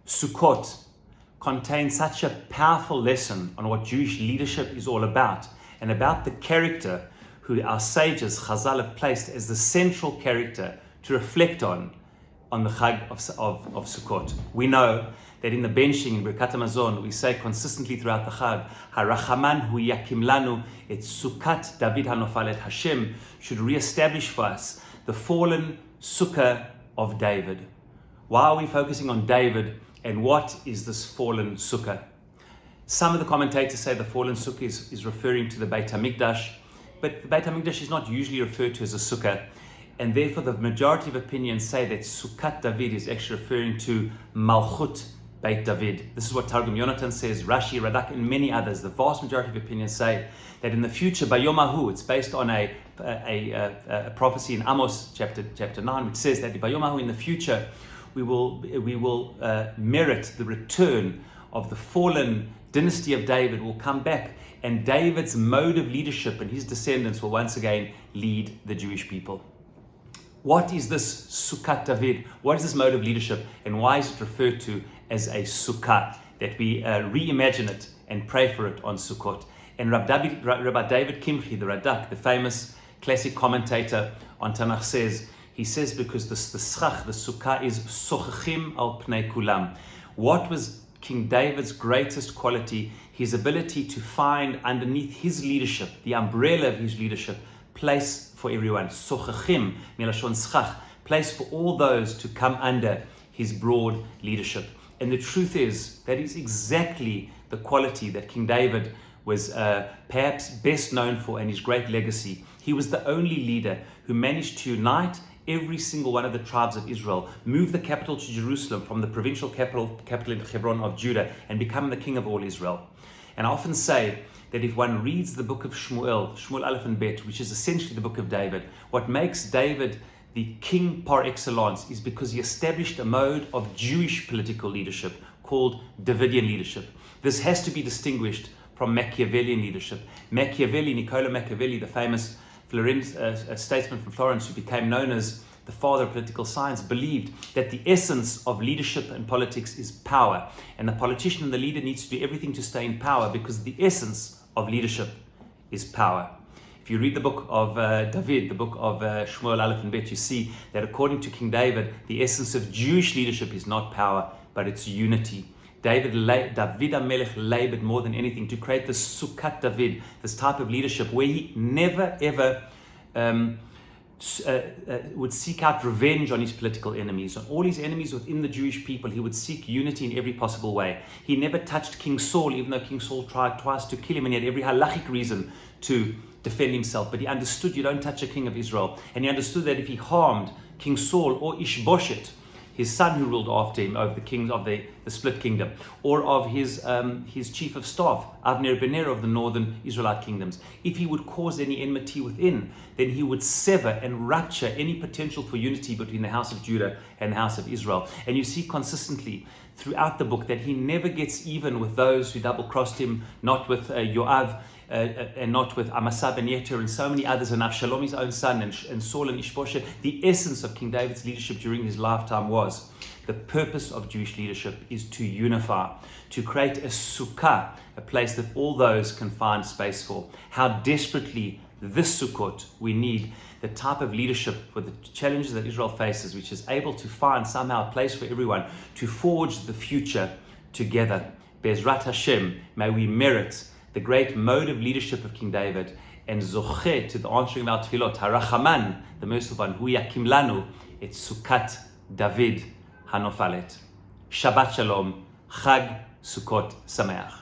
Sukkot contains such a powerful lesson on what Jewish leadership is all about, and about the character who our sages, Chazal, have placed as the central character to reflect on the Chag of Sukkot. We know that in the benching in Birkat HaMazon, we say consistently throughout the Chag, Harachaman hu yakim lanu et sukkat David hanofalet. Hashem should re-establish for us the fallen sukkah of David. Why are we focusing on David, and what is this fallen sukkah? Some of the commentators say the fallen sukkah is referring to the Beit HaMikdash, but the Beit HaMikdash is not usually referred to as a sukkah, and therefore the majority of opinions say that Sukkat David is actually referring to Malchut Beit David. This is what Targum Yonatan says, Rashi, Radak, and many others. The vast majority of opinions say that in the future, Bayomahu, it's based on a prophecy in Amos chapter 9, which says that Bayomahu, in the future, we will merit the return of the fallen dynasty of David will come back, and David's mode of leadership and his descendants will once again lead the Jewish people. What is this Sukkat David? What is this mode of leadership, and why is it referred to as a sukkah? That we reimagine it and pray for it on Sukkot. And Rabbi David Kimchi, the Radak, the famous classic commentator on Tanakh, says because the schach, the sukkah, is sochachim al pnei kulam. What was King David's greatest quality? His ability to find underneath his leadership, the umbrella of his leadership, place for everyone. Sochachim, milashon schach, place for all those to come under his broad leadership. And the truth is, that is exactly the quality that King David was perhaps best known for, and his great legacy. He was the only leader who managed to unite every single one of the tribes of Israel, move the capital to Jerusalem from the provincial capital in Hebron of Judah, and become the king of all Israel. And I often say that if one reads the book of Shmuel Aleph and Bet, which is essentially the book of David, what makes David the king par excellence is because he established a mode of Jewish political leadership called Davidian leadership. This has to be distinguished from Machiavellian leadership. Niccolo Machiavelli, the famous statesman from Florence who became known as the father of political science, believed that the essence of leadership and politics is power, and the politician and the leader needs to do everything to stay in power, because the essence of leadership is power. If you read the book of David, the book of Shmuel Aleph and Bet, you see that according to King David, the essence of Jewish leadership is not power, but it's unity. David HaMelech labored more than anything to create this Sukkat David, this type of leadership where he never ever would seek out revenge on his political enemies, on all his enemies within the Jewish people. He would seek unity in every possible way. He never touched King Saul, even though King Saul tried twice to kill him, and he had every halachic reason to defend himself. But he understood you don't touch a king of Israel, and he understood that if he harmed King Saul or Ishbosheth, his son who ruled after him over the kings of the split kingdom, or of his chief of staff, Avner ben Ner of the northern Israelite kingdoms, if he would cause any enmity within, then he would sever and rupture any potential for unity between the house of Judah and the house of Israel. And you see consistently throughout the book that he never gets even with those who double-crossed him, not with Yoav, and not with Amasa ben Yeter and so many others, and Avshalom, his own son, and Saul and Ishbosheth. The essence of King David's leadership during his lifetime was the purpose of Jewish leadership is to unify, to create a sukkah, a place that all those can find space for. How desperately this Sukkot we need the type of leadership for the challenges that Israel faces, which is able to find somehow a place for everyone to forge the future together. Be'ezrat Hashem, may we merit the great mode of leadership of King David, and zoche to the answering of our tefillot, Harachaman, the merciful one, hu yakim lanu et Sukkat David hanofalet. Shabbat Shalom, Chag Sukkot Sameach.